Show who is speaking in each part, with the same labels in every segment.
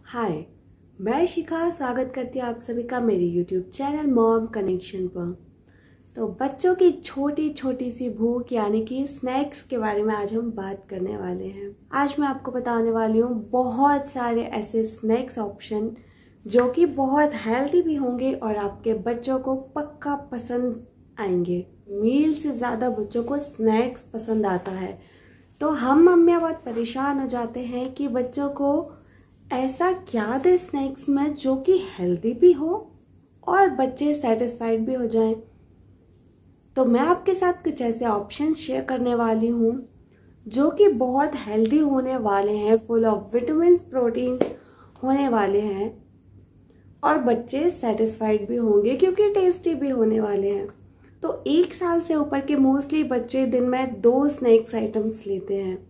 Speaker 1: हाय, मैं शिखा स्वागत करती हूँ आप सभी का मेरे YouTube चैनल मॉम कनेक्शन पर। तो बच्चों की छोटी छोटी सी भूख यानी कि स्नैक्स के बारे में आज हम बात करने वाले हैं। आज मैं आपको बताने वाली हूँ बहुत सारे ऐसे स्नैक्स ऑप्शन जो कि बहुत हेल्दी भी होंगे और आपके बच्चों को पक्का पसंद आएंगे। मील से ज़्यादा बच्चों को स्नैक्स पसंद आता है, तो हम मम्मियाँ बहुत परेशान हो जाते हैं कि बच्चों को ऐसा क्या दे स्नैक्स में जो कि हेल्दी भी हो और बच्चे सेटिस्फाइड भी हो जाएं। तो मैं आपके साथ कुछ ऐसे ऑप्शन शेयर करने वाली हूँ जो कि बहुत हेल्दी होने वाले हैं, फुल ऑफ विटामिन्स प्रोटीन्स होने वाले हैं और बच्चे सेटिस्फाइड भी होंगे क्योंकि टेस्टी भी होने वाले हैं। तो 1 साल से ऊपर के मोस्टली बच्चे दिन में 2 स्नैक्स आइटम्स लेते हैं,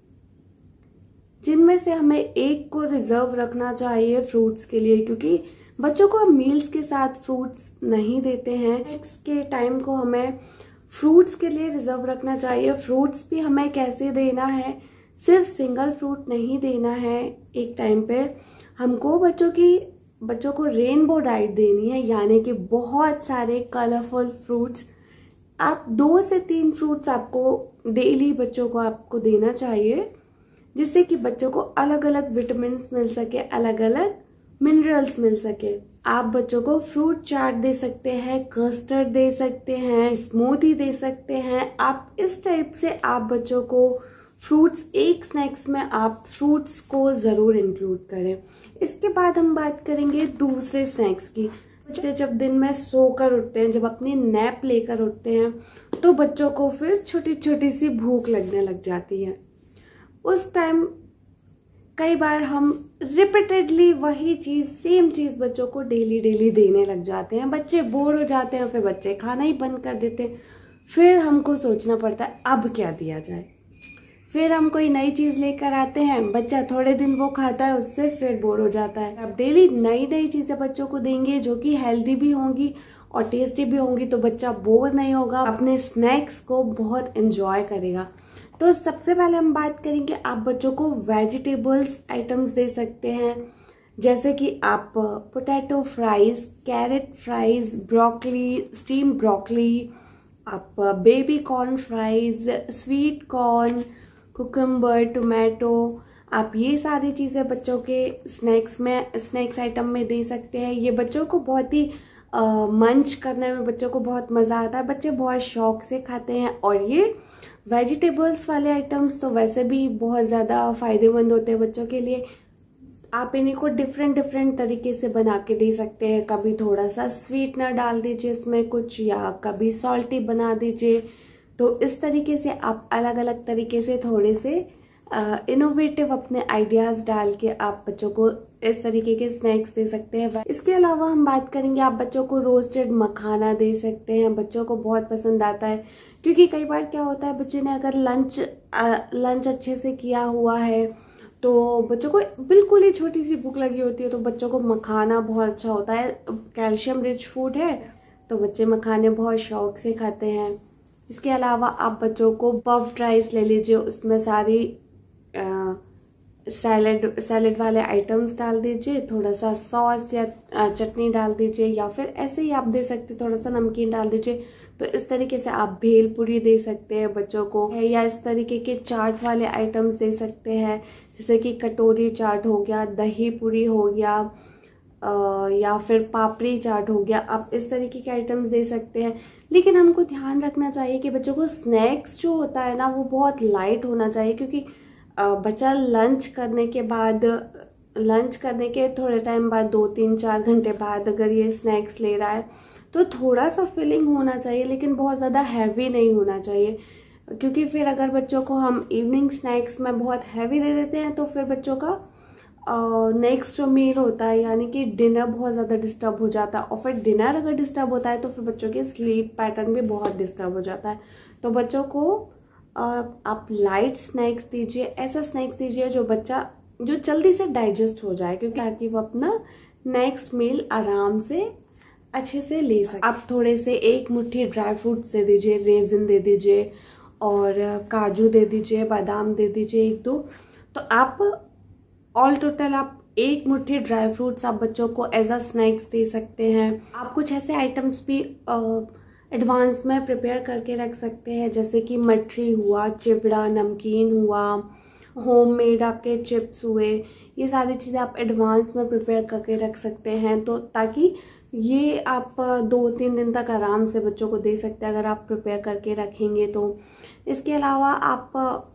Speaker 1: जिनमें से हमें एक को रिजर्व रखना चाहिए फ्रूट्स के लिए, क्योंकि बच्चों को हम मील्स के साथ फ्रूट्स नहीं देते हैं। नेक्स्ट के टाइम को हमें फ्रूट्स के लिए रिजर्व रखना चाहिए। फ्रूट्स भी हमें कैसे देना है, सिर्फ सिंगल फ्रूट नहीं देना है। एक टाइम पे हमको बच्चों को रेनबो डाइट देनी है, यानी कि बहुत सारे कलरफुल फ्रूट्स। आप 2 से 3 फ्रूट्स आपको डेली बच्चों को आपको देना चाहिए, जिससे कि बच्चों को अलग अलग विटामिन मिल सके, अलग अलग मिनरल्स मिल सके। आप बच्चों को फ्रूट चाट दे सकते हैं, कस्टर्ड दे सकते हैं, स्मूदी दे सकते हैं। आप इस टाइप से आप बच्चों को फ्रूट्स, एक स्नैक्स में आप फ्रूट्स को ज़रूर इंक्लूड करें। इसके बाद हम बात करेंगे दूसरे स्नैक्स की। बच्चे जब दिन में सोकर उठते हैं, जब अपनी नैप लेकर उठते हैं, तो बच्चों को फिर छोटी छोटी सी भूख लगने लग जाती है। उस टाइम कई बार हम रिपीटेडली वही चीज़, सेम चीज़ बच्चों को डेली डेली देने लग जाते हैं। बच्चे बोर हो जाते हैं, फिर बच्चे खाना ही बंद कर देते हैं। फिर हमको सोचना पड़ता है अब क्या दिया जाए। फिर हम कोई नई चीज़ लेकर आते हैं, बच्चा थोड़े दिन वो खाता है, उससे फिर बोर हो जाता है। अब डेली नई नई चीज़ें बच्चों को देंगे जो कि हेल्दी भी होंगी और टेस्टी भी होंगी, तो बच्चा बोर नहीं होगा, अपने स्नैक्स को बहुत एंजॉय करेगा। तो सबसे पहले हम बात करेंगे, आप बच्चों को वेजिटेबल्स आइटम्स दे सकते हैं, जैसे कि आप potato fries, carrot fries, broccoli, steam broccoli, आप baby corn fries, sweet corn, cucumber, tomato, आप ये सारी चीज़ें बच्चों के स्नैक्स आइटम में दे सकते हैं। ये बच्चों को बहुत ही मंच करने में बच्चों को बहुत मज़ा आता है, बच्चे बहुत शौक से खाते हैं। और ये वेजिटेबल्स वाले आइटम्स तो वैसे भी बहुत ज़्यादा फ़ायदेमंद होते हैं बच्चों के लिए। आप इन्हीं को डिफरेंट तरीके से बना के दे सकते हैं। कभी थोड़ा सा स्वीटनर डाल दीजिए इसमें कुछ, या कभी सॉल्टी बना दीजिए। तो इस तरीके से आप अलग अलग तरीके से थोड़े से इनोवेटिव अपने आइडियाज़ डाल के आप बच्चों को इस तरीके के स्नैक्स दे सकते हैं। इसके अलावा हम बात करेंगे, आप बच्चों को रोस्टेड मखाना दे सकते हैं। बच्चों को बहुत पसंद आता है, क्योंकि कई बार क्या होता है, बच्चे ने अगर लंच अच्छे से किया हुआ है तो बच्चों को बिल्कुल ही छोटी सी भूख लगी होती है, तो बच्चों को मखाना बहुत अच्छा होता है। कैल्शियम रिच फूड है, तो बच्चे मखाने बहुत शौक से खाते हैं। इसके अलावा आप बच्चों को पफ्ड राइस ले लीजिए, उसमें सारी सैलेड वाले आइटम्स डाल दीजिए, थोड़ा सा सॉस या चटनी डाल दीजिए, या फिर ऐसे ही आप दे सकते, थोड़ा सा नमकीन डाल दीजिए। तो इस तरीके से आप भेल पूरी दे सकते हैं बच्चों को, या इस तरीके के चाट वाले आइटम्स दे सकते हैं, जैसे कि कटोरी चाट हो गया, दही पूरी हो गया, या फिर पापड़ी चाट हो गया। आप इस तरीके के आइटम्स दे सकते हैं। लेकिन हमको ध्यान रखना चाहिए कि बच्चों को स्नैक्स जो होता है ना, वो बहुत लाइट होना चाहिए, क्योंकि बच्चा लंच करने के थोड़े टाइम बाद, 2-3-4 घंटे बाद अगर ये स्नैक्स ले रहा है, तो थोड़ा सा फिलिंग होना चाहिए, लेकिन बहुत ज़्यादा हैवी नहीं होना चाहिए। क्योंकि फिर अगर बच्चों को हम इवनिंग स्नैक्स में बहुत हैवी दे देते हैं, तो फिर बच्चों का नेक्स्ट जो मील होता है, यानी कि डिनर, बहुत ज़्यादा डिस्टर्ब हो जाता है। और फिर डिनर अगर डिस्टर्ब होता है तो फिर बच्चों के स्लीप पैटर्न भी बहुत डिस्टर्ब हो जाता है। तो बच्चों को आप लाइट स्नैक्स दीजिए, ऐसा स्नैक्स दीजिए जो जल्दी से डाइजेस्ट हो जाए, क्योंकि ताकि वो अपना नेक्स्ट मील आराम से अच्छे से ले सके। आप थोड़े से 1 मुट्ठी ड्राई फ्रूट्स दे दीजिए, रेजिन दे दीजिए, और काजू दे दीजिए, बादाम दे दीजिए 1-2। तो आप ऑल टोटल आप एक मुट्ठी ड्राई फ्रूट्स आप बच्चों को एज अ स्नैक्स दे सकते हैं। आप कुछ ऐसे आइटम्स भी एडवांस में प्रिपेयर करके रख सकते हैं, जैसे कि मठरी हुआ, चिवड़ा, नमकीन हुआ, होममेड आपके चिप्स हुए। ये सारी चीज़ें आप एडवांस में प्रिपेयर करके रख सकते हैं, तो ताकि ये आप 2-3 दिन तक आराम से बच्चों को दे सकते हैं अगर आप प्रिपेयर करके रखेंगे तो। इसके अलावा आप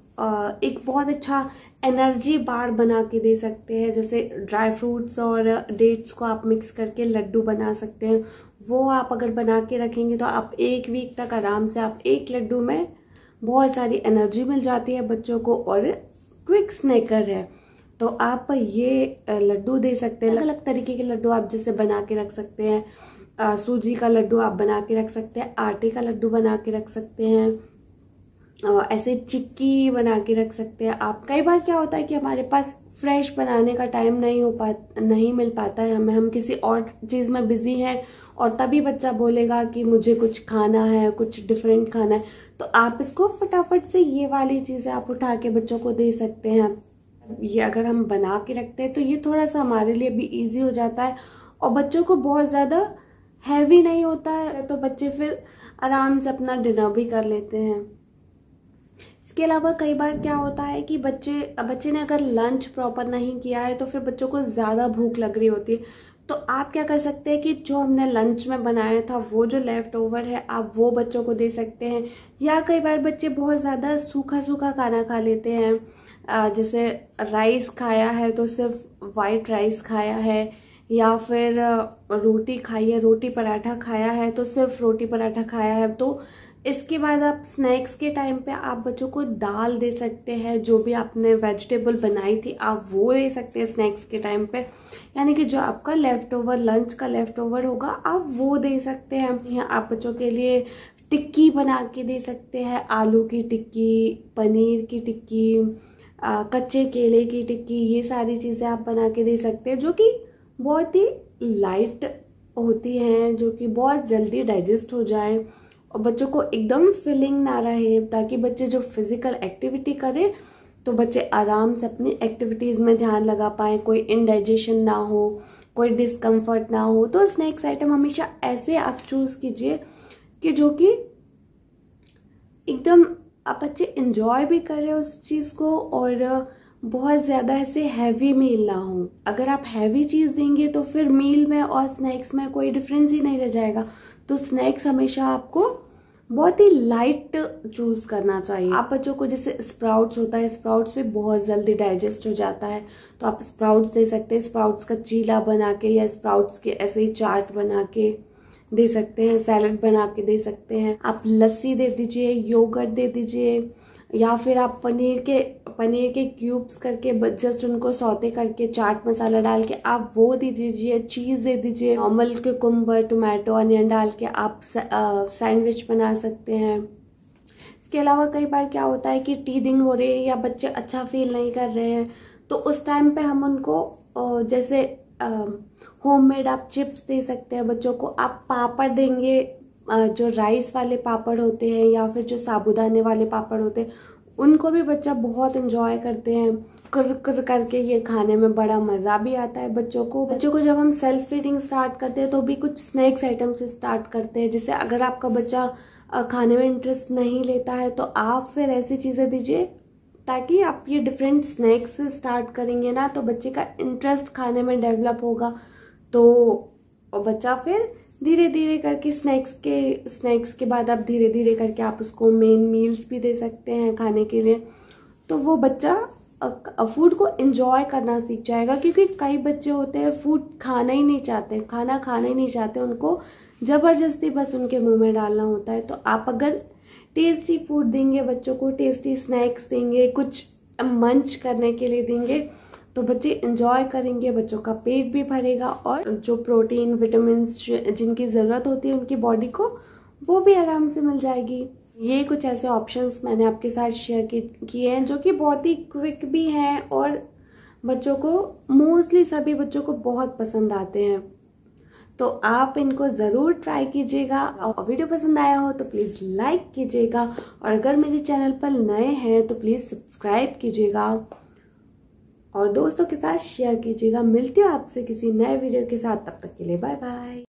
Speaker 1: एक बहुत अच्छा एनर्जी बार बना के दे सकते हैं, जैसे ड्राई फ्रूट्स और डेट्स को आप मिक्स करके लड्डू बना सकते हैं। वो आप अगर बना के रखेंगे तो आप 1 वीक तक आराम से आप एक लड्डू में बहुत सारी एनर्जी मिल जाती है बच्चों को, और क्विक स्नैकर है तो आप ये लड्डू दे सकते हैं। अलग अलग तरीके के लड्डू आप जैसे बना के रख सकते हैं। सूजी का लड्डू आप बना के रख सकते हैं, आटे का लड्डू बना के रख सकते हैं, ऐसे चिक्की बना के रख सकते हैं आप। कई बार क्या होता है कि हमारे पास फ्रेश बनाने का टाइम नहीं मिल पाता है, हम किसी और चीज़ में बिजी हैं, और तभी बच्चा बोलेगा कि मुझे कुछ खाना है, कुछ डिफरेंट खाना है, तो आप इसको फटाफट से ये वाली चीज़ें आप उठा के बच्चों को दे सकते हैं। ये अगर हम बना के रखते हैं तो ये थोड़ा सा हमारे लिए भी इजी हो जाता है, और बच्चों को बहुत ज़्यादा हैवी नहीं होता है, तो बच्चे फिर आराम से अपना डिनर भी कर लेते हैं। इसके अलावा कई बार क्या होता है कि बच्चे ने अगर लंच प्रॉपर नहीं किया है तो फिर बच्चों को ज़्यादा भूख लग रही होती है, तो आप क्या कर सकते हैं कि जो हमने लंच में बनाया था वो जो लेफ्ट ओवर है आप वो बच्चों को दे सकते हैं। या कई बार बच्चे बहुत ज़्यादा सूखा सूखा खाना खा लेते हैं, जैसे राइस खाया है तो सिर्फ वाइट राइस खाया है, या फिर रोटी खाई है, रोटी पराठा खाया है तो सिर्फ रोटी पराठा खाया है, तो इसके बाद आप स्नैक्स के टाइम पे आप बच्चों को दाल दे सकते हैं, जो भी आपने वेजिटेबल बनाई थी आप वो दे सकते हैं स्नैक्स के टाइम पे। यानी कि जो आपका लेफ्ट ओवर लंच का लेफ्ट ओवर होगा आप वो दे सकते हैं। यहाँ आप बच्चों के लिए टिक्की बना के दे सकते हैं, आलू की टिक्की, पनीर की टिक्की, कच्चे केले की टिक्की, ये सारी चीज़ें आप बना के दे सकते हैं, जो कि बहुत ही लाइट होती हैं, जो कि बहुत जल्दी डाइजेस्ट हो जाए और बच्चों को एकदम फीलिंग ना रहे, ताकि बच्चे जो फिजिकल एक्टिविटी करें तो बच्चे आराम से अपनी एक्टिविटीज़ में ध्यान लगा पाएँ, कोई इनडाइजेशन ना हो, कोई डिस्कम्फर्ट ना हो। तो स्नैक्स आइटम हमेशा ऐसे आप चूज़ कीजिए कि जो कि एकदम आप बच्चे इंजॉय भी कर रहे हो उस चीज़ को, और बहुत ज़्यादा ऐसे हैवी मील ना हो। अगर आप हैवी चीज़ देंगे तो फिर मील में और स्नैक्स में कोई डिफरेंस ही नहीं रह जाएगा। तो स्नैक्स हमेशा आपको बहुत ही लाइट चूज़ करना चाहिए। आप बच्चों को जैसे स्प्राउट्स होता है, स्प्राउट्स भी बहुत जल्दी डाइजेस्ट हो जाता है, तो आप स्प्राउट्स दे सकते हैं। स्प्राउट्स का चीला बना के या स्प्राउट्स के ऐसे ही चाट बना के दे सकते हैं, सैलड बना के दे सकते हैं। आप लस्सी दे दीजिए, योगर्ट दे दीजिए, या फिर आप पनीर के क्यूब्स करके जस्ट उनको सौते करके चाट मसाला डाल के आप वो दे दीजिए। चीज़ दे दीजिए, नॉर्मल कुकुम्बर, टोमेटो, अनियन डाल के आप सैंडविच बना सकते हैं। इसके अलावा कई बार क्या होता है कि टीदिंग हो रही है या बच्चे अच्छा फील नहीं कर रहे हैं, तो उस टाइम पे हम उनको जैसे होममेड आप चिप्स दे सकते हैं बच्चों को। आप पापड़ देंगे, जो राइस वाले पापड़ होते हैं या फिर जो साबूदाने वाले पापड़ होते हैं, उनको भी बच्चा बहुत एंजॉय करते हैं। कर कर करके ये खाने में बड़ा मज़ा भी आता है बच्चों को जब हम सेल्फ फीडिंग स्टार्ट करते हैं तो भी कुछ स्नैक्स आइटम से स्टार्ट करते हैं। जैसे अगर आपका बच्चा खाने में इंटरेस्ट नहीं लेता है तो आप फिर ऐसी चीज़ें दीजिए, ताकि आप ये डिफरेंट स्नैक्स से स्टार्ट करेंगे ना तो बच्चे का इंटरेस्ट खाने में डेवलप होगा, तो बच्चा फिर धीरे धीरे करके स्नैक्स के बाद आप धीरे धीरे करके आप उसको मेन मील्स भी दे सकते हैं खाने के लिए। तो वो बच्चा फूड को एंजॉय करना सीख जाएगा, क्योंकि कई बच्चे होते हैं फूड खाना ही नहीं चाहते, खाना खाना ही नहीं चाहते, उनको ज़बरदस्ती बस उनके मुंह में डालना होता है। तो आप अगर टेस्टी फूड देंगे बच्चों को, टेस्टी स्नैक्स देंगे, कुछ मंच करने के लिए देंगे, तो बच्चे एंजॉय करेंगे, बच्चों का पेट भी भरेगा, और जो प्रोटीन विटामिन जिनकी ज़रूरत होती है उनकी बॉडी को, वो भी आराम से मिल जाएगी। ये कुछ ऐसे ऑप्शंस मैंने आपके साथ शेयर किए हैं जो कि बहुत ही क्विक भी हैं और बच्चों को, मोस्टली सभी बच्चों को बहुत पसंद आते हैं। तो आप इनको ज़रूर ट्राई कीजिएगा, और वीडियो पसंद आया हो तो प्लीज़ लाइक कीजिएगा, और अगर मेरे चैनल पर नए हैं तो प्लीज़ सब्सक्राइब कीजिएगा। और दोस्तों के साथ शेयर कीजिएगा। मिलती हूँ आपसे किसी नए वीडियो के साथ, तब तक के लिए बाय बाय।